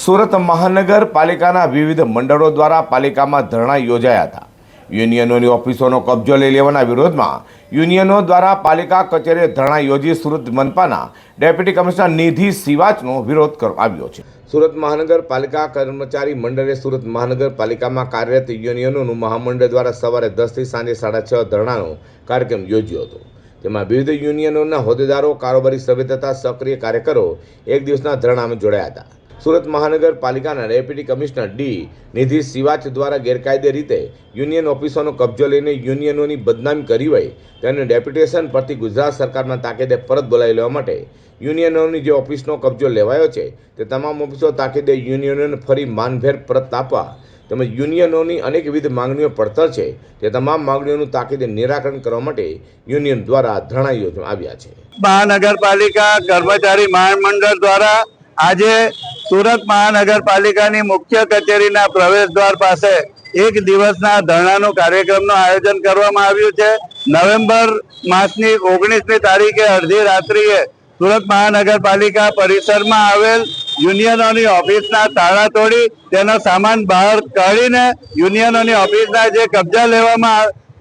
સુરત મહાનગરપાલિકાના વિવિધ મંડળો દ્વારા પાલિકામાં ધરણા યોજાયા હતા। યુનિયનોની ઓફિસોનો કબજો લઈ લેવાના વિરોધમાં યુનિયનો દ્વારા પાલિકા કચેરીએ ધરણા યોજી સુરત મનપાના ડેપ્યુટી કમિશનર નિધિ સિવાચનો વિરોધ કરવામાં આવ્યો છે। સુરત મહાનગરપાલિકા કર્મચારી મંડળે સુરત મહાનગરપાલિકામાં કાર્યરત યુનિયનોનું મહામંડળ દ્વારા સવારે 10 થી સાંજે 6:30 ધરણાનો કાર્યક્રમ યોજ્યો હતો। તેમાં વિવિધ યુનિયનોના હોદ્દેદારો, કારોબારી સભ્ય તથા સક્રિય કાર્યકરો એક દિવસના ધરણામાં જોડાયા હતા। સુરત મહાનગરપાલિકાના ડેપ્યુટી કમિશનર ડી નિધિ સિવાચ દ્વારા ગેરકાયદે રીતે યુનિયન ઓફિસોનો કબજો લઈને યુનિયનોની બદનામી કરી હોય તેને ડેપ્યુટેશન પરથી ગુજરાત સરકારના તાકીદે પરત બોલાવી લેવા માટે યુનિયનોની જે ઓફિસનો કબજો લેવાયો છે તે તમામ ઓફિસો તાકીદે યુનિયનોને ફરી માનભેર પરત આપવા તેમજ યુનિયનોની અનેકવિધ માંગણીઓ પડતર છે તે તમામ માંગણીઓનું તાકીદે નિરાકરણ કરવા માટે યુનિયન દ્વારા ધરણા યોજવામાં આવ્યા છે। મહાનગરપાલિકા કર્મચારી મહામંડળ દ્વારા આજે સુરત મહાનગરપાલિકાની મુખ્ય કચેરીના પ્રવેશ દ્વાર પાસે એક દિવસના ધરણાનો કાર્યક્રમનું આયોજન કરવામાં આવ્યું છે। નવેમ્બર માસની 19મી તારીખે અડધી રાત્રિએ સુરત મહાનગરપાલિકા પરિસરમાં આવેલ યુનિયનોની ઓફિસના તાળા તોડી તેનો સામાન બહાર કાઢીને યુનિયનોની ઓફિસના જે કબજા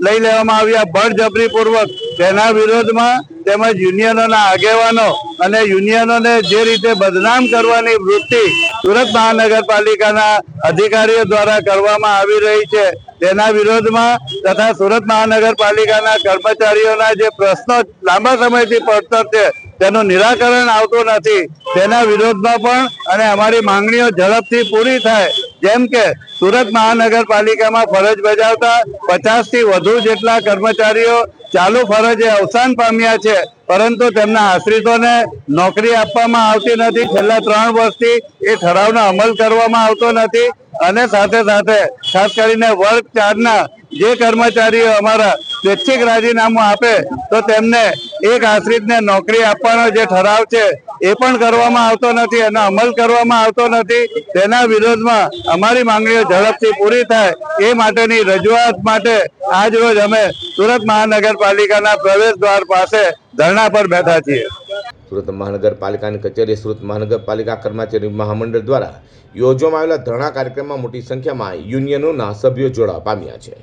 લઈ લેવામાં આવ્યા બળજબરીપૂર્વક તેના વિરોધમાં તેમજ યુનિયનોના આગેવાનો અને યુનિયનોને જે રીતે બદનામ કરવાની વૃત્તિ સુરત મહાનગરપાલિકાના અધિકારીઓ દ્વારા કરવામાં આવી રહી છે તેના વિરોધમાં તથા સુરત મહાનગરપાલિકાના કર્મચારીઓના જે પ્રશ્નો લાંબા સમયથી પડતર છે તેનું નિરાકરણ આવતું નથી તેના વિરોધમાં પણ અને અમારી માંગણીઓ ઝડપથી પૂરી થાય જેમ કે સુરત મહાનગરપાલિકામાં ફરજ બજાવતા 50 થી વધુ જેટલા કર્મચારીઓ ચાલુ ફરજે અવસાન પામ્યા છે પરંતુ તેમના આશ્રિતોને નોકરી આપવામાં આવતી નથી। છેલ્લા 3 વર્ષથી એ ઠરાવનો અમલ કરવામાં આવતો નથી અને સાથે સાથે ખાસ કરીને વર્ગ 4ના જે કર્મચારીઓ અમારા સ્વૈચ્છિક રાજીનામું આપે તો તેમને એક આશ્રિતને નોકરી આપવાનો જે ઠરાવ છે એ પણ કરવામાં આવતો નથી અને અમલ કરવામાં આવતો નથી। તેના વિરોધમાં અમારી માંગણીઓ ઝડપથી પૂરી થાય એ માટેની રજૂઆત માટે આજ રોજ અમે સુરત મહાનગરપાલિકાના પ્રવેશ દ્વાર પાસે ધરણા પર બેઠા છીએ। સુરત મહાનગરપાલિકાની કચેરી સુરત મહાનગરપાલિકા કર્મચારી મહામંડળ દ્વારા યોજવામાં આવેલા ધરણા કાર્યક્રમમાં મોટી સંખ્યામાં યુનિયનોના સભ્યો જોડાવા પામ્યા છે।